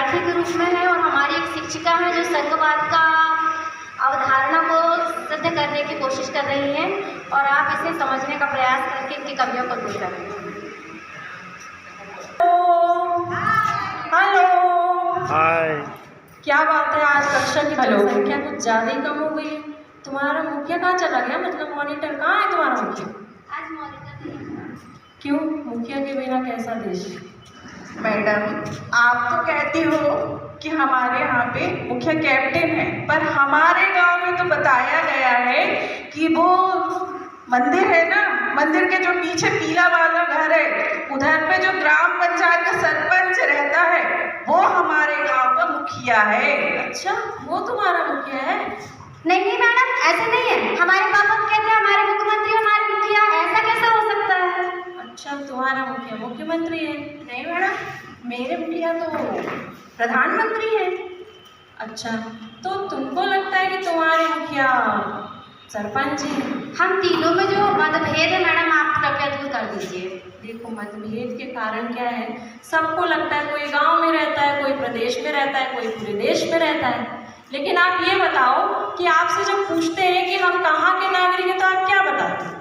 विद्यार्थी के रूप में है और हमारी एक शिक्षिका है जो संघवाद का अवधारणा को सिद्ध करने की कोशिश कर रही हैं और आप इसे समझने का प्रयास करके इनकी कमियों को दूर करें। हेलो। हाय। क्या बात है, आज कक्षा की जनसंख्या कुछ ज़्यादा ही कम हो गई है। तुम्हारा मुखिया कहाँ चला गया, मतलब मॉनिटर कहाँ है तुम्हारा मुखिया? आज मॉनिटर क्यों, मुखिया के बिना कैसा देश? मैडम, आप तो कहती हो कि हमारे यहाँ पे मुखिया कैप्टन है, पर हमारे गांव में तो बताया गया है कि वो मंदिर है ना, मंदिर के जो पीछे पीला वाला घर है, उधर पे जो ग्राम पंचायत का सरपंच रहता है वो हमारे गांव का मुखिया है। अच्छा, वो तुम्हारा मुखिया है? नहीं नहीं मैडम, ऐसे नहीं है। हमारे पापा कहते हैं हमारे मुख्यमंत्री हमारे मुखिया, ऐसा कैसे हो सकता है? अच्छा, तुम्हारा मुखिया मुख्यमंत्री है? नहीं मैडम, मेरे मुखिया तो प्रधानमंत्री है। अच्छा, तो तुमको लगता है कि तुम्हारे मुखिया सरपंच है? हम तीनों में जो मतभेद है मैडम, आप कृपया दूर कर दीजिए। देखो, मतभेद के कारण क्या है, सबको लगता है कोई गांव में रहता है, कोई प्रदेश में रहता है, कोई पूरे देश में रहता है। लेकिन आप ये बताओ कि आपसे जब पूछते हैं कि हम कहाँ के नागरिक हैं तो आप क्या बताते हैं?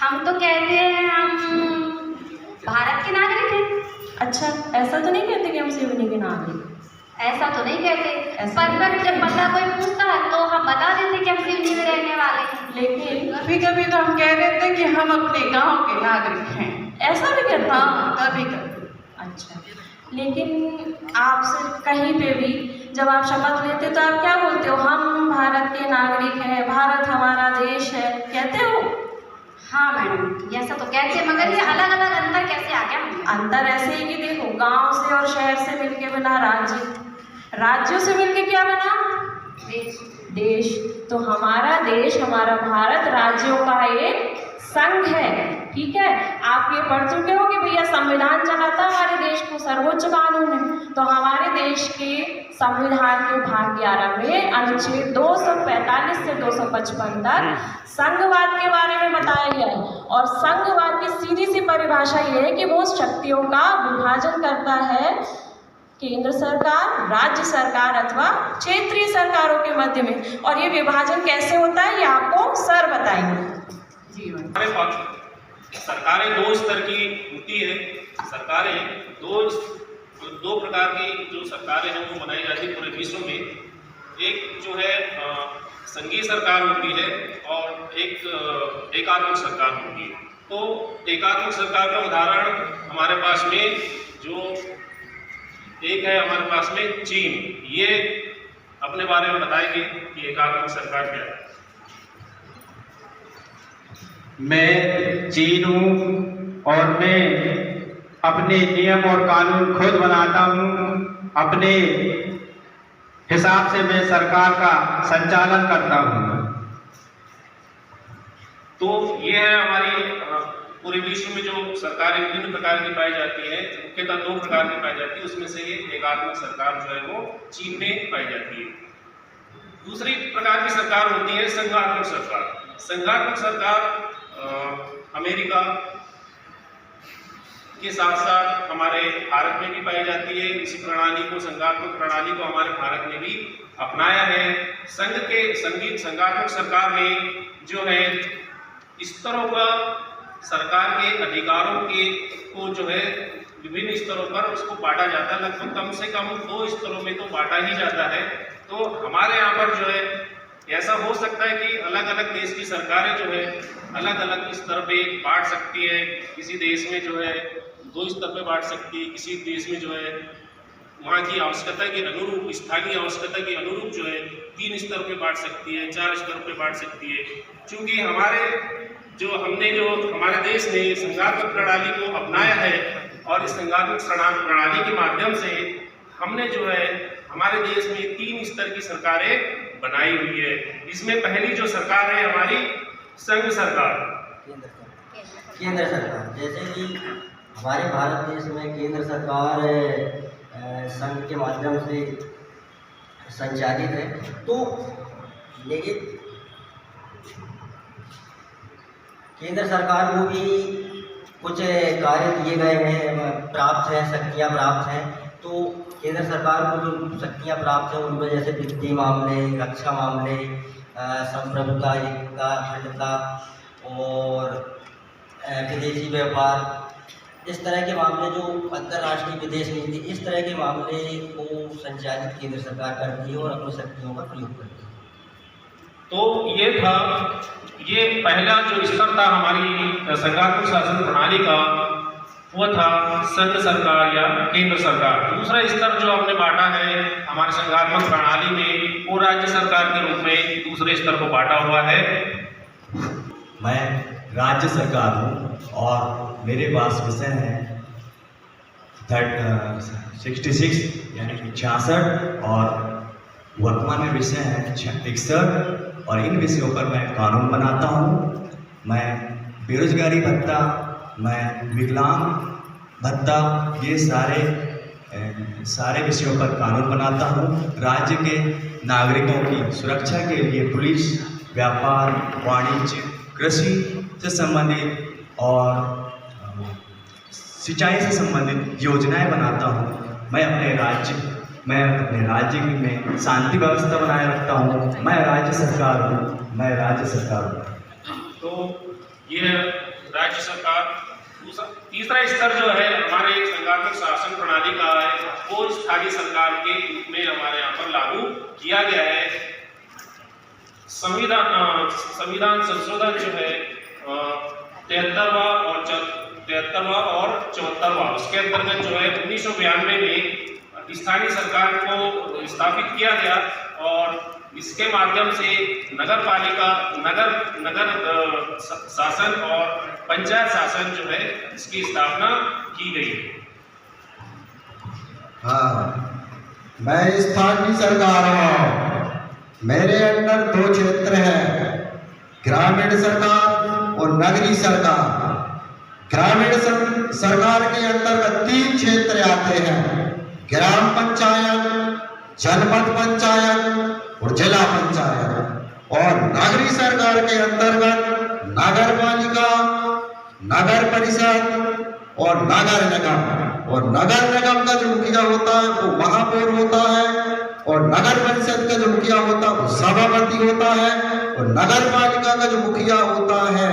हम तो कहते हैं हम भारत के नागरिक हैं। अच्छा, ऐसा तो नहीं कहते कि हम सिवनी के नागरिक? ऐसा तो नहीं कहते, ऐसा पर जब बंदा कोई पूछता है तो हम बता देते कि हम सिवनी में रहने वाले हैं। लेकिन कभी कभी तो हम कह देते हैं कि हम अपने गांव के नागरिक हैं। ऐसा भी कहते हैं? हाँ, कभी कभी। अच्छा, लेकिन आपसे कहीं पे भी जब आप शपथ लेते तो आप क्या बोलते हो? हम भारत के नागरिक हैं, भारत हमारा देश है, कहते हो? हाँ मैडम, ऐसा तो कहते हैं, मगर ये अलग अलग अंतर कैसे आ गया हमें? अंतर ऐसे ही कि देखो, गांव से और शहर से मिलके बना राज्य, राज्यों से मिलके क्या बना? देश। तो हमारा देश, हमारा भारत राज्यों का एक संघ है, ठीक है? आप ये पढ़ चुके हो कि भैया संविधान चलाता है हमारे देश को, सर्वोच्च कानून है। तो हमारे देश के संविधान के भाग 11 में अनुच्छेद 245 से 255 तक संघवाद के बारे में बताया गया है। और संघवाद की सीधी सी परिभाषा ये है कि वो शक्तियों का विभाजन करता है केंद्र सरकार, राज्य सरकार अथवा क्षेत्रीय सरकारों के मध्य में। और ये विभाजन कैसे होता है ये आपको सर बताएंगे। जी, हमारे पास सरकारें दो स्तर की होती है। सरकारें दो प्रकार की जो सरकारें हैं वो बनाई जाती है पूरे विश्व में। एक जो है संघीय सरकार होती है और एक एकात्मक सरकार होती है। तो एकात्मक सरकार का उदाहरण हमारे पास में जो एक है, हमारे पास में चीन। ये अपने बारे में बताएंगे कि एकात्मक सरकार क्या है। मैं चीन हूँ और मैं अपने नियम और कानून खुद बनाता हूँ। अपने हिसाब से मैं सरकार का संचालन करता हूँ। तो ये है हमारी पूरे विश्व में जो सरकारें विभिन्न प्रकार की पाई जाती है, मुख्यतः दो प्रकार की पाई जाती है। उसमें से ये एकात्मक सरकार जो है वो चीन में पाई जाती है। दूसरी प्रकार की सरकार होती है संघात्मक सरकार। संघात्मक सरकार अमेरिका के साथ साथ हमारे भारत में भी पाई जाती है। इसी प्रणाली को, संघात्मक प्रणाली को हमारे भारत ने भी अपनाया है। संघात्मक सरकार में जो है स्तरों पर सरकार के अधिकारों को जो है विभिन्न स्तरों पर उसको बांटा जाता है। लगभग कम से कम 2 स्तरों में तो बांटा ही जाता है। तो हमारे यहाँ पर जो है ऐसा हो सकता है कि अलग अलग देश की सरकारें जो है अलग अलग स्तर पे बांट सकती है। किसी देश में जो है 2 स्तर पे बांट सकती है, किसी देश में जो है वहाँ की आवश्यकता के अनुरूप, स्थानीय आवश्यकता के अनुरूप जो है 3 स्तर पे बांट सकती है, 4 स्तर पे बांट सकती है। चूँकि हमारे देश ने संघात्मक प्रणाली को अपनाया है और इस संघात्मक प्रणाली के माध्यम से हमने जो है हमारे देश में 3 स्तर की सरकारें बनाई हुई है। इसमें पहली जो सरकार है हमारी संघ सरकार, केंद्र सरकार। जैसे कि हमारे भारत देश में केंद्र सरकार संघ के माध्यम से संचालित है। तो लेकिन केंद्र सरकार को भी कुछ कार्य किए गए हैं, प्राप्त हैं, शक्तियाँ प्राप्त हैं। तो केंद्र सरकार को जो शक्तियाँ प्राप्त हैं उनमें जैसे वित्तीय मामले, रक्षा मामले, संप्रभुता, एकता, अखंडता और विदेशी व्यापार, इस तरह के मामले जो अंतर्राष्ट्रीय विदेश नीति, इस तरह के मामले को संचालित केंद्र सरकार करती है और अपनी शक्तियों का प्रयोग करती है। तो ये पहला जो स्तर था हमारी संघात्मक शासन प्रणाली का, वो था संघ सरकार या केंद्र सरकार। दूसरा स्तर जो आपने बांटा है हमारे संघात्मक प्रणाली में, वो राज्य सरकार के रूप में दूसरे स्तर को बांटा हुआ है। मैं राज्य सरकार हूँ और मेरे पास विषय है 66 यानी कि 66 और वर्तमान में विषय है 61 और इन विषयों पर मैं कानून बनाता हूँ। मैं बेरोजगारी भत्ता, मैं विकलांग भत्ता, ये सारे विषयों पर कानून बनाता हूँ। राज्य के नागरिकों की सुरक्षा के लिए पुलिस, व्यापार, वाणिज्य, कृषि से संबंधित और सिंचाई से संबंधित योजनाएं बनाता हूँ। मैं अपने राज्य में शांति व्यवस्था बनाए रखता हूँ। मैं राज्य सरकार हूँ। तो ये राज्य सरकार। तीसरा स्तर जो है हमारे संघात्मक शासन प्रणाली का है, वो स्थानीय सरकार के रूप में हमारे यहाँ पर लागू किया गया है। संविधान संशोधन जो है 73वां और 74वां, उसके अंतर्गत जो है 1992 में स्थानीय सरकार को स्थापित किया गया और इसके माध्यम से नगर पालिका, नगर शासन और पंचायत शासन जो है इसकी स्थापना की गई है। हाँ, मैं स्थानीय सरकार हूँ। मेरे अंदर 2 क्षेत्र हैं, ग्रामीण सरकार और नगरीय सरकार। ग्रामीण सरकार के अंतर्गत 3 क्षेत्र आते हैं, ग्राम पंचायत, जनपद पंचायत और जिला पंचायत। और नगरीय सरकार के अंतर्गत नगर पालिका, नगर परिषद और नगर निगम। और नगर निगम का जो मुखिया होता है वो महापौर होता है और नगर परिषद का जो मुखिया होता है वो सभापति होता है और नगर पालिका का जो मुखिया होता है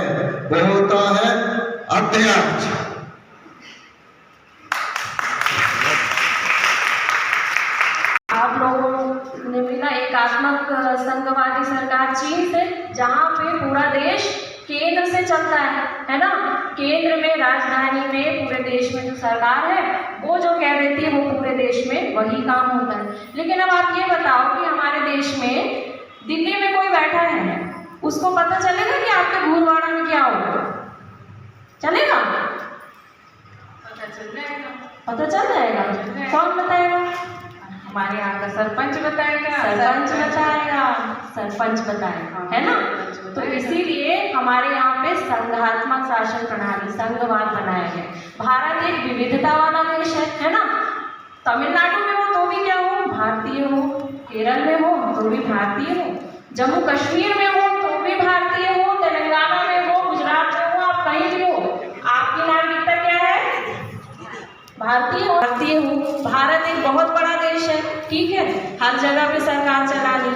वो होता है अध्यक्ष। आप लोगों ने मिला एकात्मक संघवादी सरकार चीन से, जहाँ पे पूरा देश केंद्र से चलता है ना। केंद्र में, राजधानी में, पूरे देश में जो सरकार है वो जो कह देती है वो पूरे देश में वही काम होता है। लेकिन अब आप ये बताओ कि हमारे देश में दिल्ली में कोई बैठा है, उसको पता चलेगा कि आपके भूलवाड़ा में क्या होगा? चलेगा? पता चल जाएगा। कौन बताएगा? हमारे यहाँ का सरपंच बताएगा, सरपंच बताएगा, है ना। तो इसीलिए हमारे यहाँ पे संघात्मक शासन प्रणाली, संघवाद बनाया गया। भारत एक विविधता वाला देश है ना। तमिलनाडु में हो तो भी क्या हो, भारतीय हो। केरल में हो तो भी भारतीय हो। जम्मू कश्मीर में हो तो भी भारतीय हो। तेलंगाना में हो, गुजरात में हो, आप कहीं भी हो, आपकी नागरिकता क्या है? भारतीय हो। भारत एक बहुत बड़ा देश है, ठीक है, हर जगह पे सरकार चलानी।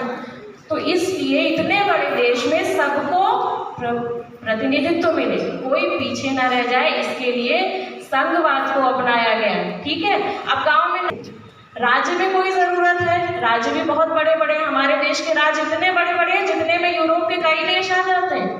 तो इसलिए इतने बड़े देश में सबको प्रतिनिधित्व मिले, कोई पीछे ना रह जाए, इसके लिए संघवाद को अपनाया गया है, ठीक है। अब गांव में, राज्य में कोई ज़रूरत है, राज्य भी बहुत बड़े बड़े, हमारे देश के राज्य इतने बड़े बड़े हैं जितने में यूरोप के कई देश आ जाते हैं,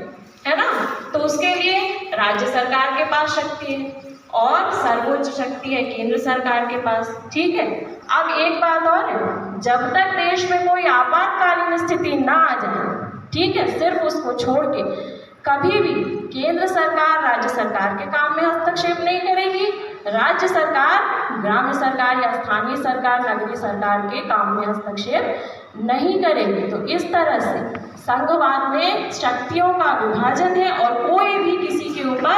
है ना। तो उसके लिए राज्य सरकार के पास शक्ति है और सर्वोच्च शक्ति है केंद्र सरकार के पास, ठीक है। अब एक बात और है, जब तक देश में कोई आपातकालीन स्थिति ना आ जाए, ठीक है, सिर्फ उसको छोड़ के कभी भी केंद्र सरकार राज्य सरकार के काम में हस्तक्षेप नहीं करेगी। राज्य सरकार ग्राम्य सरकार या स्थानीय सरकार नगरीय सरकार के काम में हस्तक्षेप नहीं करेगी। तो इस तरह से संघवाद में शक्तियों का विभाजन है और कोई भी किसी के ऊपर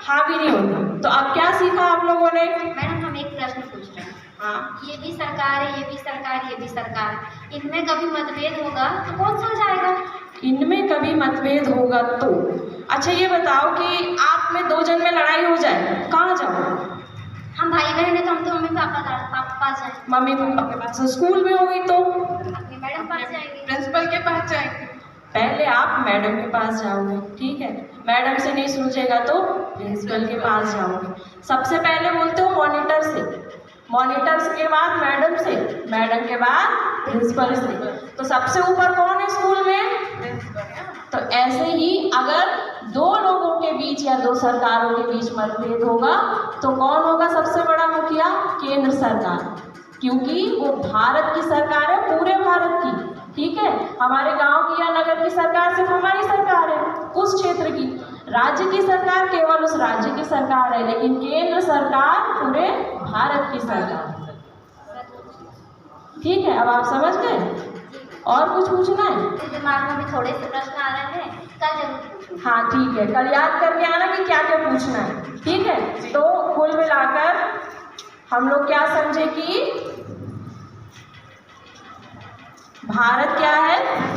हावी नहीं होता। तो अब क्या सीखा आप लोगों ने? मैडम हम एक प्रश्न पूछ रहे हैं। हाँ, ये भी सरकार है, ये भी सरकार, ये भी सरकार, इनमें कभी मतभेद होगा तो कौन सुलझाएगा? इनमें कभी मतभेद होगा तो। अच्छा ये बताओ कि आप में दो जन में लड़ाई हो जाए, कहाँ जाओ? हम भाई बहन हैं तो हम तो मम्मी पापा पास जाएंगे। मम्मी पापा के पास। स्कूल में हो गई तो अपनी मैडम पास जाएंगे। प्रिंसिपल के पास जाएंगे। पहले आप मैडम के पास जाओगे, ठीक है? मैडम से नहीं सूझेगा तो प्रिंसिपल के पास जाओगे। सबसे पहले बोलते हो मॉनिटर से, मॉनिटर के बाद मैडम से, मैडम के बाद प्रिंसिपल से। तो सबसे ऊपर कौन है स्कूल में? तो ऐसे ही अगर दो लोगों के बीच या दो सरकारों के बीच मतभेद होगा तो कौन होगा सबसे बड़ा मुखिया? केंद्र सरकार, क्योंकि वो भारत की सरकार है, पूरे भारत की, ठीक है? हमारे गांव की या नगर की सरकार सिर्फ हमारी सरकार है, उस क्षेत्र की। राज्य की सरकार केवल उस राज्य की सरकार है, लेकिन केंद्र सरकार पूरे भारत की सरकार है। ठीक है, अब आप समझ गए? और कुछ पूछना है? दिमाग में भी थोड़े से प्रश्न आ रहे हैं, कल जरूर पूछूंगी। हाँ ठीक है, कल याद करके आना कि क्या क्या पूछना है, ठीक है? तो कुल मिलाकर हम लोग क्या समझे कि भारत क्या है?